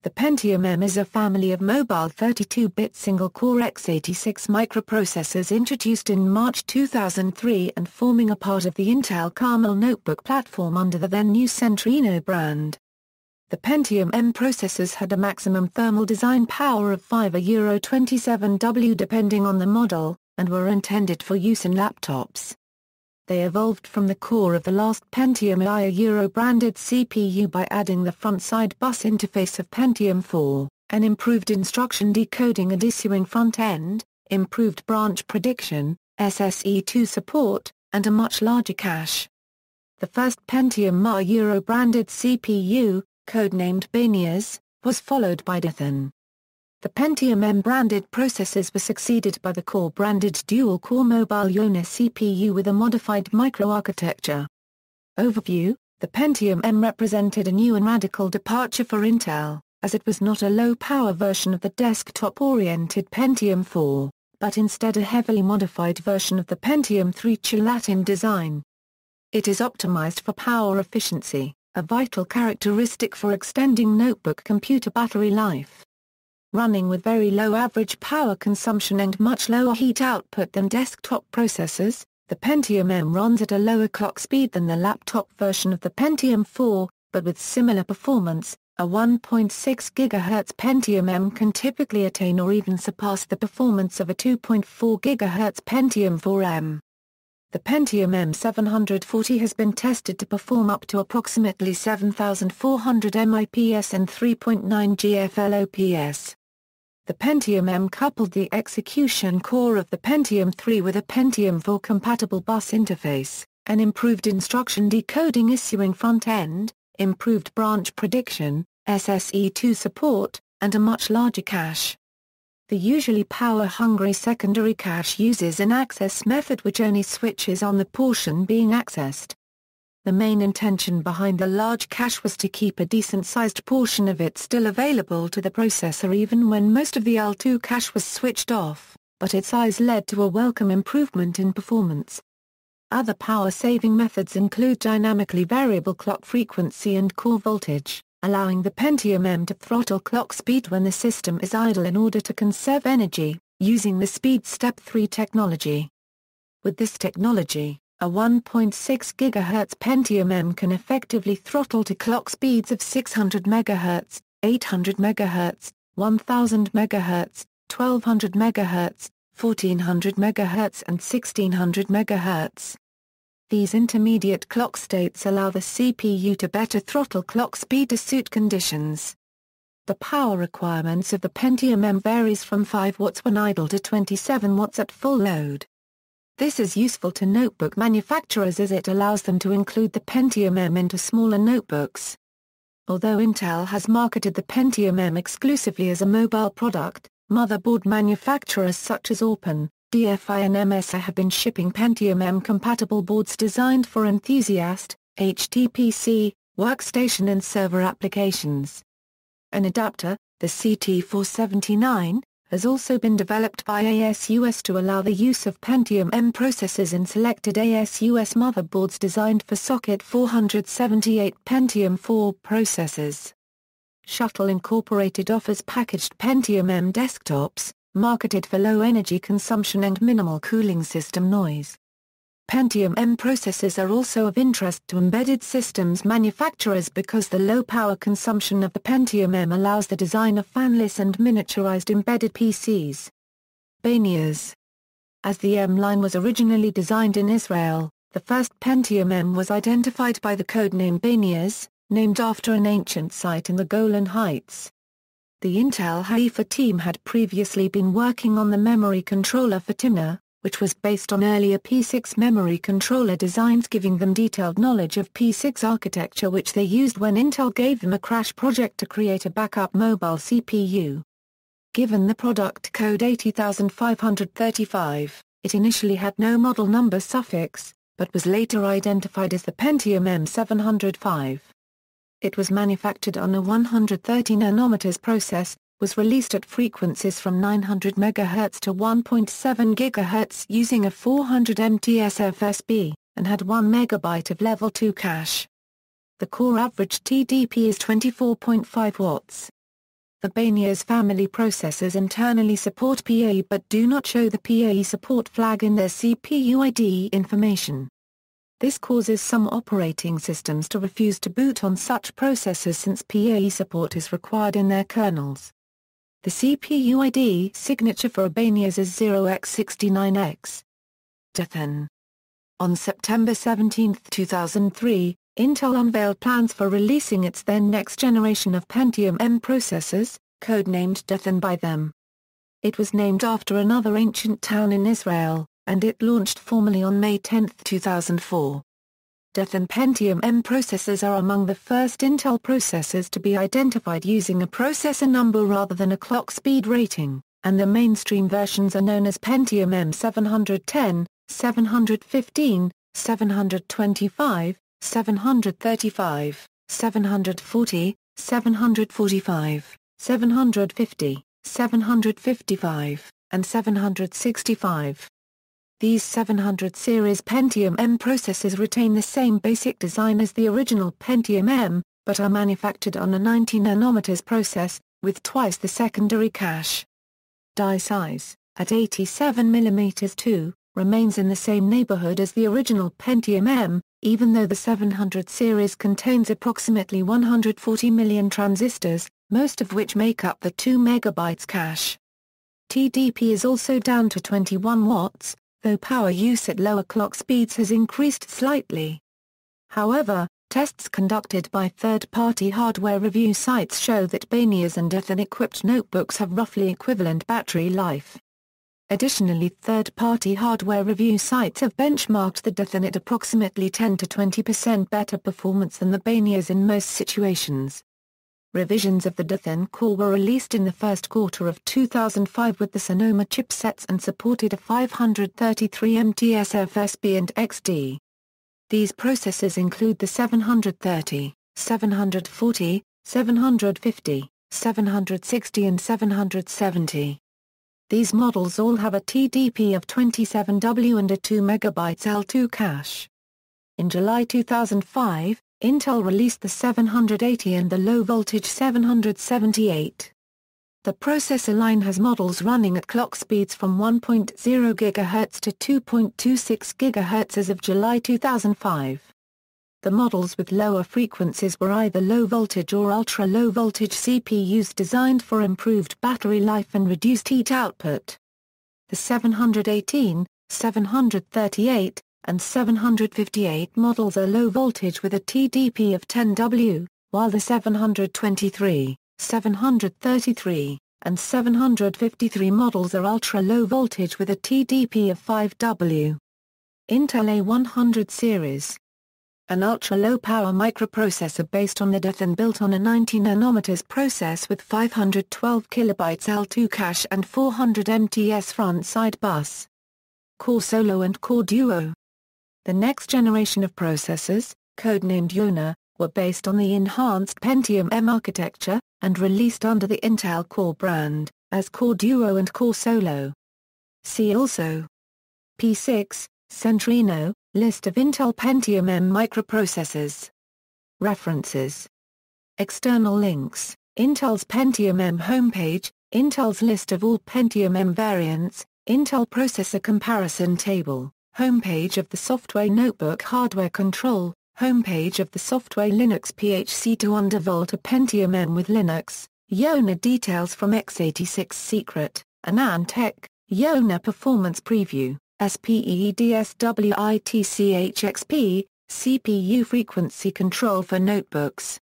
The Pentium M is a family of mobile 32-bit single-core x86 microprocessors introduced in March 2003 and forming a part of the Intel Carmel notebook platform under the then-new Centrino brand. The Pentium M processors had a maximum thermal design power of 5 Euro 27 W depending on the model, and were intended for use in laptops. They evolved from the core of the last Pentium I Euro-branded CPU by adding the front-side bus interface of Pentium IV, an improved instruction decoding and issuing front-end, improved branch prediction, SSE2 support, and a much larger cache. The first Pentium I Euro-branded CPU, codenamed Banias, was followed by Dothan. The Pentium M-branded processors were succeeded by the Core-branded dual-core mobile Yonah CPU with a modified microarchitecture. Overview: the Pentium M represented a new and radical departure for Intel, as it was not a low-power version of the desktop-oriented Pentium IV, but instead a heavily modified version of the Pentium III Latin design. It is optimized for power efficiency, a vital characteristic for extending notebook computer battery life. Running with very low average power consumption and much lower heat output than desktop processors, the Pentium M runs at a lower clock speed than the laptop version of the Pentium IV, but with similar performance. A 1.6 GHz Pentium M can typically attain or even surpass the performance of a 2.4 GHz Pentium IV-M. The Pentium M740 has been tested to perform up to approximately 7,400 MIPS and 3.9 GFLOPS. The Pentium M coupled the execution core of the Pentium III with a Pentium IV-compatible bus interface, an improved instruction decoding issuing front-end, improved branch prediction, SSE2 support, and a much larger cache. The usually power-hungry secondary cache uses an access method which only switches on the portion being accessed. The main intention behind the large cache was to keep a decent-sized portion of it still available to the processor even when most of the L2 cache was switched off, but its size led to a welcome improvement in performance. Other power-saving methods include dynamically variable clock frequency and core voltage, allowing the Pentium M to throttle clock speed when the system is idle in order to conserve energy, using the Speed Step 3 technology. With this technology, a 1.6 GHz Pentium M can effectively throttle to clock speeds of 600 MHz, 800 MHz, 1000 MHz, 1200 MHz, 1400 MHz and 1600 MHz. These intermediate clock states allow the CPU to better throttle clock speed to suit conditions. The power requirements of the Pentium M varies from 5 watts when idle to 27 watts at full load. This is useful to notebook manufacturers as it allows them to include the Pentium M into smaller notebooks. Although Intel has marketed the Pentium M exclusively as a mobile product, motherboard manufacturers such as Orphan, DFI and MSI have been shipping Pentium M-compatible boards designed for enthusiast, HTPC, workstation and server applications. An adapter, the CT479, has also been developed by ASUS to allow the use of Pentium M processors in selected ASUS motherboards designed for socket 478 Pentium IV processors. Shuttle Incorporated offers packaged Pentium M desktops, marketed for low energy consumption and minimal cooling system noise. Pentium M processors are also of interest to embedded systems manufacturers because the low power consumption of the Pentium M allows the design of fanless and miniaturized embedded PCs. Banias. As the M line was originally designed in Israel, the first Pentium M was identified by the codename Banias, named after an ancient site in the Golan Heights. The Intel Haifa team had previously been working on the memory controller for Timna, which was based on earlier P6 memory controller designs giving them detailed knowledge of P6 architecture which they used when Intel gave them a crash project to create a backup mobile CPU. Given the product code 80535, it initially had no model number suffix, but was later identified as the Pentium M705. It was manufactured on a 130 nanometers process, was released at frequencies from 900 MHz to 1.7 GHz using a 400 MTS FSB, and had 1 MB of Level 2 cache. The core average TDP is 24.5 watts. The Banias family processors internally support PAE but do not show the PAE support flag in their CPU ID information. This causes some operating systems to refuse to boot on such processors since PAE support is required in their kernels. The CPU ID signature for a Banias is 0x69x. Dothan. On September 17, 2003, Intel unveiled plans for releasing its then next generation of Pentium M processors, codenamed Dothan by them. It was named after another ancient town in Israel, and it launched formally on May 10, 2004. Dothan Pentium M processors are among the first Intel processors to be identified using a processor number rather than a clock speed rating, and the mainstream versions are known as Pentium M710, 715, 725, 735, 740, 745, 750, 755, and 765. These 700 series Pentium M processors retain the same basic design as the original Pentium M, but are manufactured on a 90 nanometers process, with twice the secondary cache. Die size, at 87 mm 2, remains in the same neighborhood as the original Pentium M, even though the 700 series contains approximately 140 million transistors, most of which make up the 2 MB cache. TDP is also down to 21 watts, though power use at lower clock speeds has increased slightly. However, tests conducted by third-party hardware review sites show that Banias and Dothan-equipped notebooks have roughly equivalent battery life. Additionally, third-party hardware review sites have benchmarked the Dothan at approximately 10 to 20% better performance than the Banias in most situations. Revisions of the Dothan core were released in the first quarter of 2005 with the Sonoma chipsets and supported a 533 MTS FSB and XD. These processors include the 730, 740, 750, 760 and 770. These models all have a TDP of 27W and a 2 MB L2 cache. In July 2005, Intel released the 780 and the low-voltage 778. The processor line has models running at clock speeds from 1.0 GHz to 2.26 GHz as of July 2005. The models with lower frequencies were either low-voltage or ultra-low-voltage CPUs designed for improved battery life and reduced heat output. The 718, 738, and 758 models are low voltage with a TDP of 10W, while the 723, 733, and 753 models are ultra-low voltage with a TDP of 5W. Intel A100 series. An ultra-low power microprocessor based on the Dothan built on a 90 nanometers process with 512 kilobytes L2 cache and 400 MTS front-side bus. Core Solo and Core Duo. The next generation of processors, codenamed Yonah, were based on the enhanced Pentium M architecture, and released under the Intel Core brand, as Core Duo and Core Solo. See also P6, Centrino, List of Intel Pentium M microprocessors. References. External links, Intel's Pentium M homepage, Intel's list of all Pentium M variants, Intel processor comparison table. Homepage of the Software Notebook Hardware Control, homepage of the Software Linux PHC to undervolt a Pentium M with Linux, Yonah details from x86 Secret, AnandTech, Yonah Performance Preview, SPEEDSWITCHXP, CPU frequency control for notebooks.